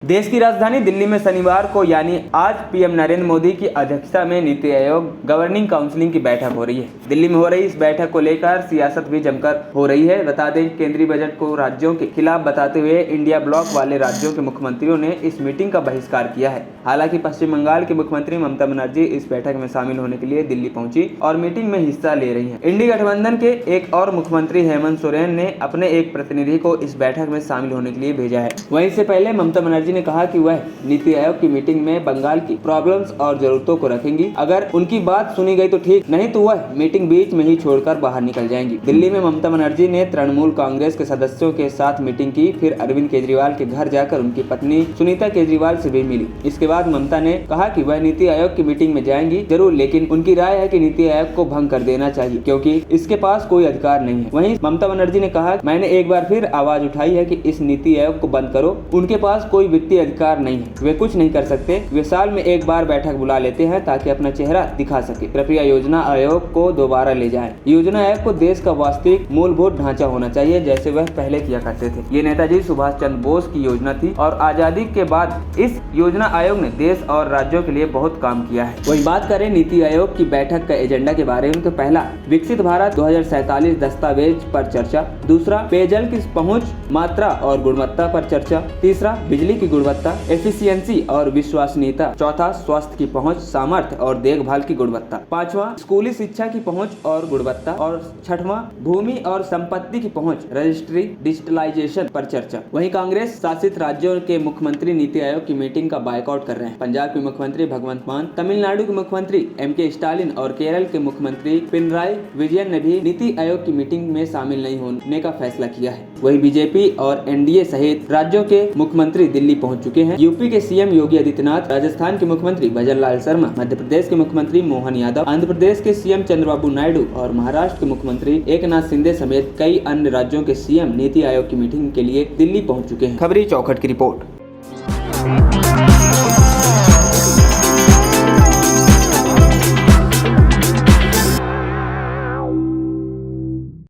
देश की राजधानी दिल्ली में शनिवार को यानी आज पीएम नरेंद्र मोदी की अध्यक्षता में नीति आयोग गवर्निंग काउंसिल की बैठक हो रही है। दिल्ली में हो रही इस बैठक को लेकर सियासत भी जमकर हो रही है। बता दें केंद्रीय बजट को राज्यों के खिलाफ बताते हुए इंडिया ब्लॉक वाले राज्यों के मुख्यमंत्रियों ने इस मीटिंग का बहिष्कार किया है। हालांकि पश्चिम बंगाल की मुख्यमंत्री ममता बनर्जी इस बैठक में शामिल होने के लिए दिल्ली पहुंची और मीटिंग में हिस्सा ले रही है। इंडी गठबंधन के एक और मुख्यमंत्री हेमंत सोरेन ने अपने एक प्रतिनिधि को इस बैठक में शामिल होने के लिए भेजा है। वहीं इससे पहले ममता बनर्जी ने कहा कि वह नीति आयोग की मीटिंग में बंगाल की प्रॉब्लम्स और जरूरतों को रखेंगी। अगर उनकी बात सुनी गई तो ठीक, नहीं तो वह मीटिंग बीच में ही छोड़कर बाहर निकल जाएंगी। दिल्ली में ममता बनर्जी ने तृणमूल कांग्रेस के सदस्यों के साथ मीटिंग की, फिर अरविंद केजरीवाल के घर जाकर उनकी पत्नी सुनीता केजरीवाल से भी मिली। इसके बाद ममता ने कहा कि वह नीति आयोग की मीटिंग में जाएंगी जरूर, लेकिन उनकी राय है कि नीति आयोग को भंग कर देना चाहिए क्योंकि इसके पास कोई अधिकार नहीं है। वहीं ममता बनर्जी ने कहा, मैंने एक बार फिर आवाज उठाई है कि इस नीति आयोग को बंद करो। उनके पास कोई वित्तीय अधिकार नहीं है, वे कुछ नहीं कर सकते। वे साल में एक बार बैठक बुला लेते हैं ताकि अपना चेहरा दिखा सके। कृपया योजना आयोग को दोबारा ले जाएं। योजना आयोग को देश का वास्तविक मूलभूत ढांचा होना चाहिए जैसे वह पहले किया करते थे। ये नेताजी सुभाष चंद्र बोस की योजना थी और आजादी के बाद इस योजना आयोग ने देश और राज्यों के लिए बहुत काम किया है। वही बात करें नीति आयोग की बैठक का एजेंडा के बारे में तो पहला, विकसित भारत 2047 दस्तावेज पर चर्चा। दूसरा, पेयजल की पहुंच, मात्रा और गुणवत्ता पर चर्चा। तीसरा, बिजली की गुणवत्ता, एफिशिएंसी और विश्वसनीयता। चौथा, स्वास्थ्य की पहुंच, सामर्थ्य और देखभाल की गुणवत्ता। पांचवा, स्कूली शिक्षा की पहुंच और गुणवत्ता। और छठवां, भूमि और संपत्ति की पहुंच, रजिस्ट्री, डिजिटलाइजेशन पर चर्चा। वहीं कांग्रेस शासित राज्यों के मुख्यमंत्री नीति आयोग की मीटिंग का बायकॉट कर रहे हैं। पंजाब के मुख्यमंत्री भगवंत मान, तमिलनाडु के मुख्यमंत्री एमके स्टालिन और केरल के मुख्यमंत्री पिनराई विजयन ने भी नीति आयोग की मीटिंग में शामिल नहीं होने का फैसला किया है। वहीं बीजेपी और एनडीए सहित राज्यों के मुख्यमंत्री दिल्ली पहुंच चुके हैं। यूपी के सीएम योगी आदित्यनाथ, राजस्थान के मुख्यमंत्री भजनलाल शर्मा, मध्य प्रदेश के मुख्यमंत्री मोहन यादव, आंध्र प्रदेश के सीएम चंद्रबाबू नायडू और महाराष्ट्र के मुख्यमंत्री एकनाथ शिंदे समेत कई अन्य राज्यों के सीएम नीति आयोग की मीटिंग के लिए दिल्ली पहुंच चुके हैं। खबरी चौखट की रिपोर्ट।